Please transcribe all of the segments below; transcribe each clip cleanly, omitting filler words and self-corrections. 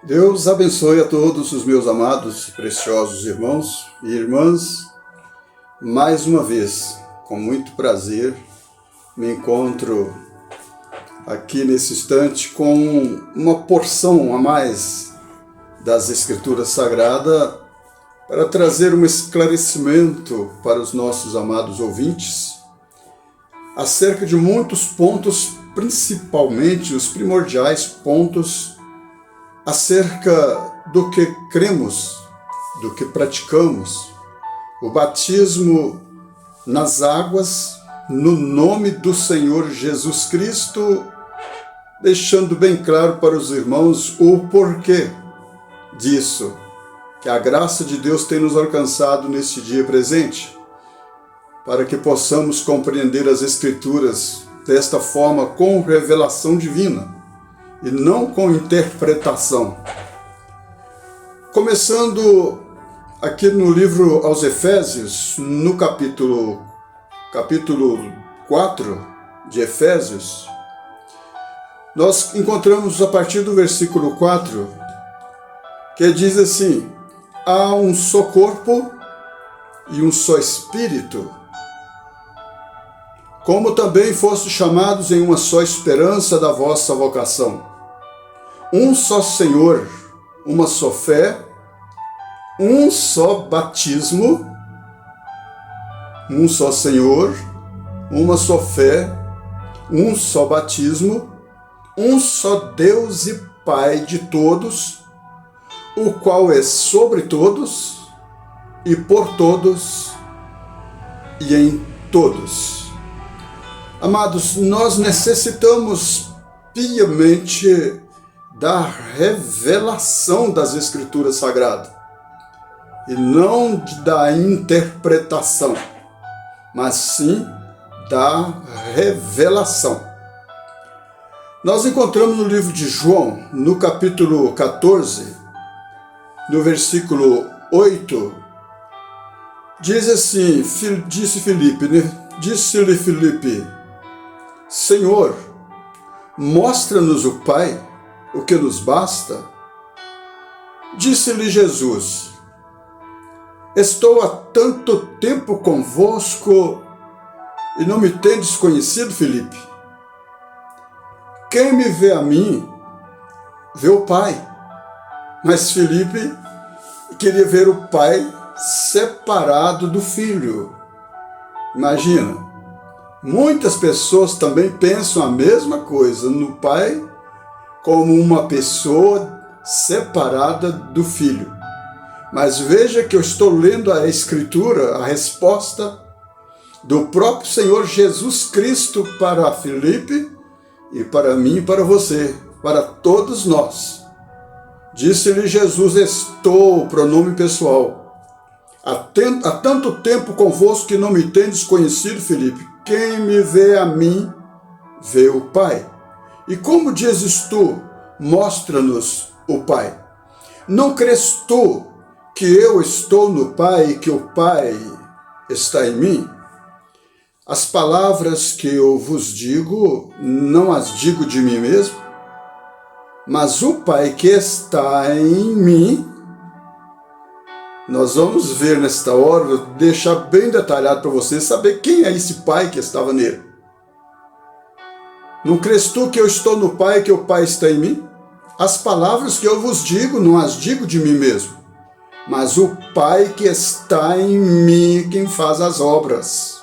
Deus abençoe a todos os meus amados e preciosos irmãos e irmãs. Mais uma vez, com muito prazer, me encontro aqui nesse instante com uma porção a mais das Escrituras Sagradas para trazer um esclarecimento para os nossos amados ouvintes acerca de muitos pontos, principalmente os primordiais pontos acerca do que cremos, do que praticamos, o batismo nas águas, no nome do Senhor Jesus Cristo, deixando bem claro para os irmãos o porquê disso, que a graça de Deus tem nos alcançado neste dia presente, para que possamos compreender as Escrituras desta forma com revelação divina, e não com interpretação. Começando aqui no livro aos Efésios, no capítulo 4 de Efésios, nós encontramos a partir do versículo 4, que diz assim: há um só corpo e um só espírito, como também fostes chamados em uma só esperança da vossa vocação. Um só Senhor, uma só fé, um só batismo, um só Senhor, uma só fé, um só batismo, um só Deus e Pai de todos, o qual é sobre todos e por todos e em todos. Amados, nós necessitamos piamente da revelação das Escrituras Sagradas, e não da interpretação, mas sim da revelação. Nós encontramos no livro de João, no capítulo 14, no versículo 8, diz assim, disse-lhe Filipe, Senhor, mostra-nos o Pai, o que nos basta? Disse-lhe Jesus, estou há tanto tempo convosco e não me tendes conhecido, Filipe? Quem me vê a mim, vê o Pai. Mas Filipe queria ver o Pai separado do Filho. Imagina, muitas pessoas também pensam a mesma coisa no Pai como uma pessoa separada do Filho. Mas veja que eu estou lendo a Escritura, a resposta do próprio Senhor Jesus Cristo para Filipe e para mim e para você, para todos nós. Disse-lhe Jesus, estou, pronome pessoal, há tanto tempo convosco que não me tendes conhecido, Filipe. Quem me vê a mim, vê o Pai. E como dizes tu, mostra-nos o Pai. Não crês tu que eu estou no Pai e que o Pai está em mim? As palavras que eu vos digo, não as digo de mim mesmo, mas o Pai que está em mim. Nós vamos ver nesta hora, vou deixar bem detalhado para você saber quem é esse Pai que estava nele. Não crês tu que eu estou no Pai e que o Pai está em mim? As palavras que eu vos digo, não as digo de mim mesmo, mas o Pai que está em mim, quem faz as obras.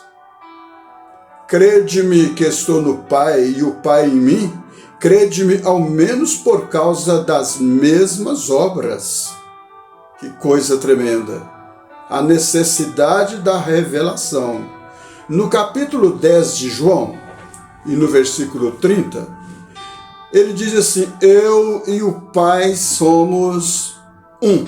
Crede-me que estou no Pai e o Pai em mim, crede-me ao menos por causa das mesmas obras. Que coisa tremenda! A necessidade da revelação. No capítulo 10 de João, e no versículo 30, ele diz assim, eu e o Pai somos um.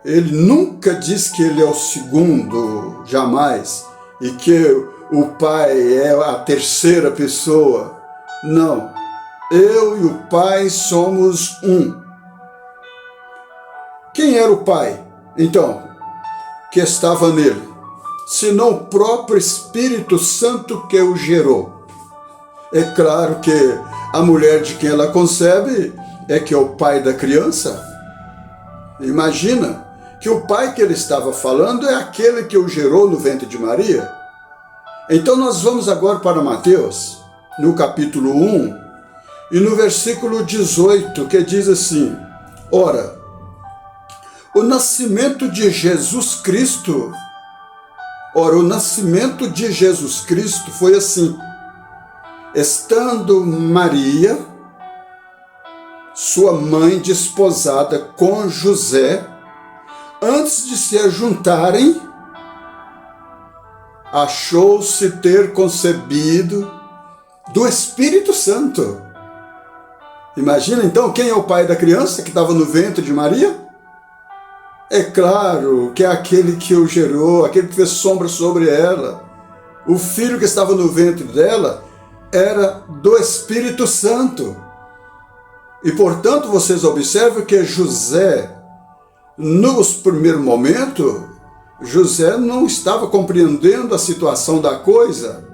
Ele nunca diz que ele é o segundo, jamais, e que o Pai é a terceira pessoa. Não, eu e o Pai somos um. Quem era o Pai, então, que estava nele? Senão o próprio Espírito Santo que o gerou. É claro que a mulher de quem ela concebe é que é o pai da criança? Imagina que o pai que ele estava falando é aquele que o gerou no ventre de Maria. Então nós vamos agora para Mateus, no capítulo 1, e no versículo 18, que diz assim: ora, o nascimento de Jesus Cristo foi assim. Estando Maria, sua mãe, desposada com José, antes de se ajuntarem, achou-se ter concebido do Espírito Santo. Imagina então quem é o pai da criança que estava no ventre de Maria? É claro que é aquele que o gerou, aquele que fez sombra sobre ela. O filho que estava no ventre dela era do Espírito Santo. E, portanto, vocês observam que José, nos primeiros momentos, José não estava compreendendo a situação da coisa.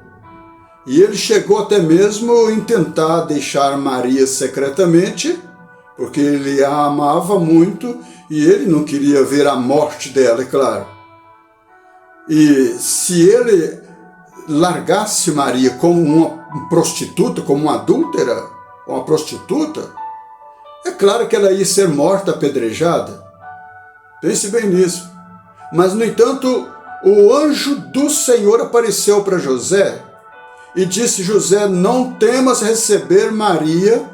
E ele chegou até mesmo em tentar deixar Maria secretamente, porque ele a amava muito e ele não queria ver a morte dela, é claro. E se ele largasse Maria como uma prostituta, como uma adúltera, uma prostituta, é claro que ela ia ser morta, apedrejada. Pense bem nisso. Mas, no entanto, o anjo do Senhor apareceu para José e disse: José, não temas receber Maria,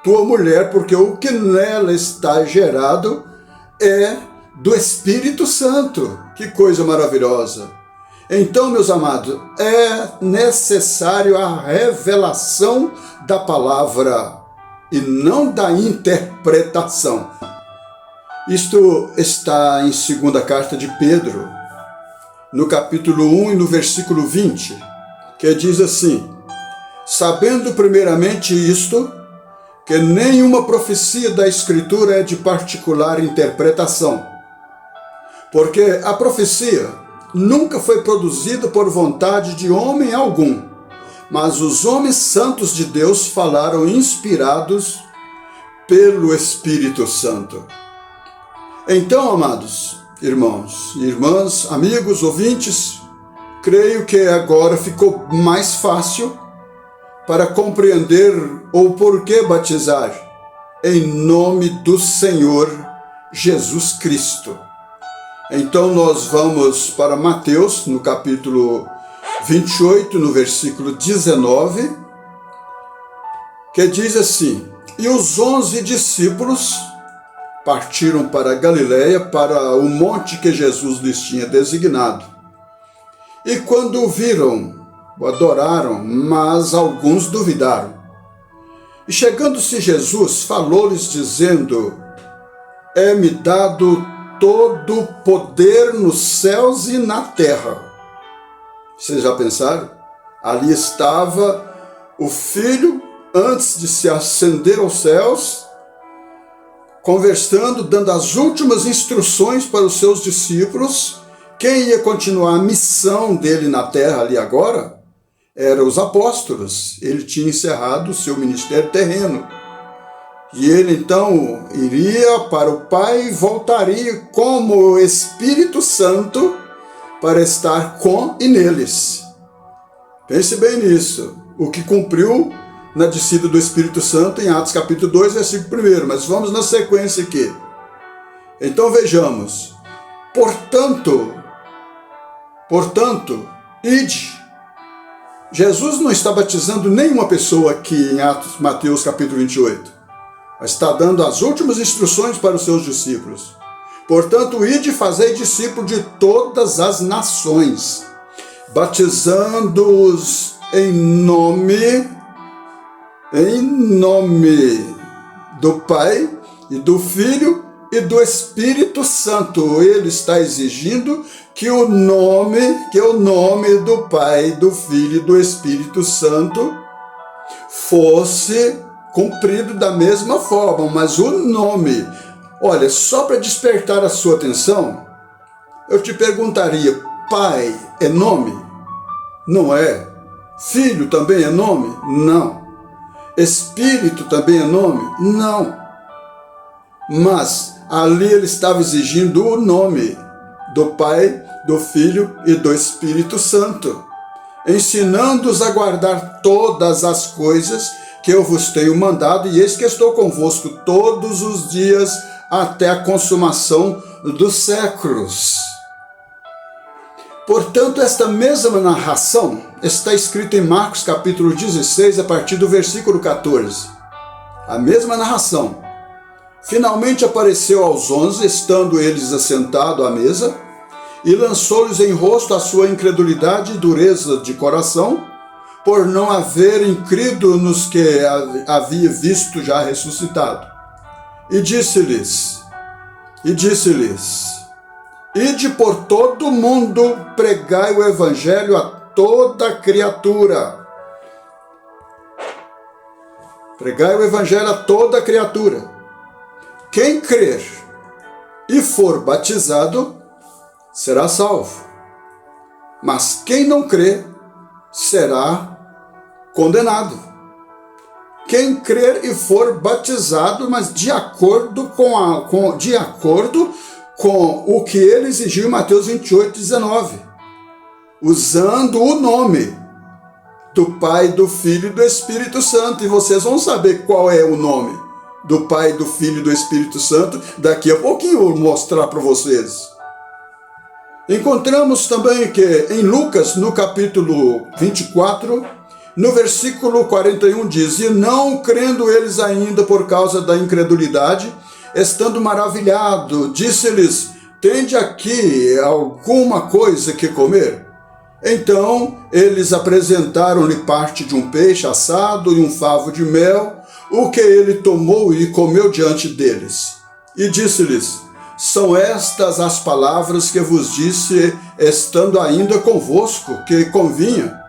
tua mulher, porque o que nela está gerado é do Espírito Santo. Que coisa maravilhosa! Então, meus amados, é necessário a revelação da palavra e não da interpretação. Isto está em 2ª carta de Pedro, no capítulo 1 e no versículo 20, que diz assim: sabendo primeiramente isto, que nenhuma profecia da Escritura é de particular interpretação, porque a profecia nunca foi produzida por vontade de homem algum, mas os homens santos de Deus falaram inspirados pelo Espírito Santo. Então, amados irmãos e irmãs, amigos, ouvintes, creio que agora ficou mais fácil para compreender o porquê batizar em nome do Senhor Jesus Cristo. Então nós vamos para Mateus, no capítulo 28, no versículo 19, que diz assim: e os 11 discípulos partiram para Galiléia, para o monte que Jesus lhes tinha designado. E quando o viram, o adoraram, mas alguns duvidaram. E chegando-se Jesus, falou-lhes dizendo: é-me dado todo o poder nos céus e na terra. Vocês já pensaram? Ali estava o Filho, antes de se ascender aos céus, conversando, dando as últimas instruções para os seus discípulos. Quem ia continuar a missão dele na terra ali agora eram os apóstolos. Ele tinha encerrado o seu ministério terreno. E ele então iria para o Pai e voltaria como Espírito Santo para estar com e neles. Pense bem nisso. O que cumpriu na descida do Espírito Santo em Atos capítulo 2, versículo 1. Mas vamos na sequência aqui. Então vejamos. Portanto, ide. Jesus não está batizando nenhuma pessoa aqui em Mateus capítulo 28. Mas está dando as últimas instruções para os seus discípulos. Portanto, ide e fazei discípulos de todas as nações, batizando-os em nome do Pai e do Filho e do Espírito Santo. Ele está exigindo que o nome do Pai, do Filho e do Espírito Santo fosse cumprido da mesma forma, mas o nome, olha, só para despertar a sua atenção, eu te perguntaria: Pai é nome? Não é. Filho também é nome? Não. Espírito também é nome? Não. mas ali ele estava exigindo o nome do Pai, do Filho e do Espírito Santo, ensinando-os a guardar todas as coisas que eu vos tenho mandado, e eis que estou convosco todos os dias até a consumação dos séculos. Portanto, esta mesma narração está escrita em Marcos capítulo 16, a partir do versículo 14. A mesma narração. Finalmente apareceu aos 11, estando eles assentados à mesa, e lançou-lhes em rosto a sua incredulidade e dureza de coração, por não haverem crido nos que havia visto já ressuscitado. E disse-lhes, ide por todo o mundo, pregai o evangelho a toda criatura. Pregai o evangelho a toda criatura. Quem crer e for batizado será salvo, mas quem não crer será condenado. Quem crer e for batizado, mas de acordo com o que ele exigiu em Mateus 28, 19, usando o nome do Pai, do Filho e do Espírito Santo. E vocês vão saber qual é o nome do Pai, do Filho e do Espírito Santo daqui a pouquinho eu vou mostrar para vocês. Encontramos também que em Lucas, no capítulo 24, no versículo 41 diz, e não crendo eles ainda por causa da incredulidade, estando maravilhado, disse-lhes, tende aqui alguma coisa que comer? Então eles apresentaram-lhe parte de um peixe assado e um favo de mel, o que ele tomou e comeu diante deles. E disse-lhes, são estas as palavras que vos disse, estando ainda convosco, que convinha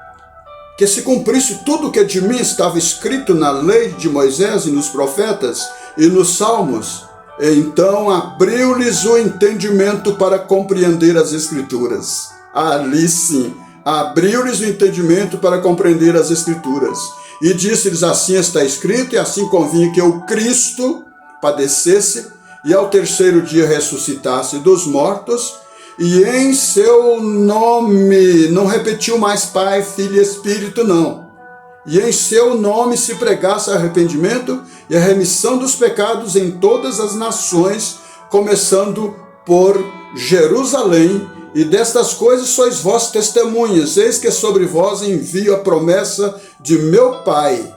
que se cumprisse tudo o que de mim estava escrito na lei de Moisés e nos profetas e nos salmos. Então abriu-lhes o entendimento para compreender as Escrituras. Ali sim, abriu-lhes o entendimento para compreender as Escrituras. E disse-lhes, assim está escrito, e assim convinha que o Cristo padecesse e ao terceiro dia ressuscitasse dos mortos, e em seu nome, não repetiu mais Pai, Filho e Espírito, não. E em seu nome se pregasse arrependimento e a remissão dos pecados em todas as nações, começando por Jerusalém. E destas coisas sois vós testemunhas, eis que sobre vós envio a promessa de meu Pai.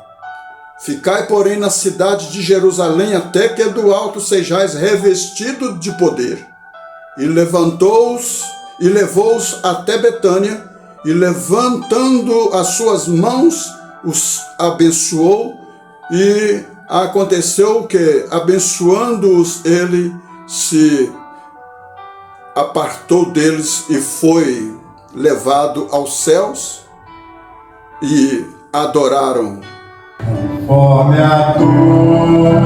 Ficai, porém, na cidade de Jerusalém, até que do alto sejais revestido de poder. E levantou-os e levou-os até Betânia, e levantando as suas mãos, os abençoou, e aconteceu que, abençoando-os, ele se apartou deles e foi levado aos céus, e adoraram. Conforme a tua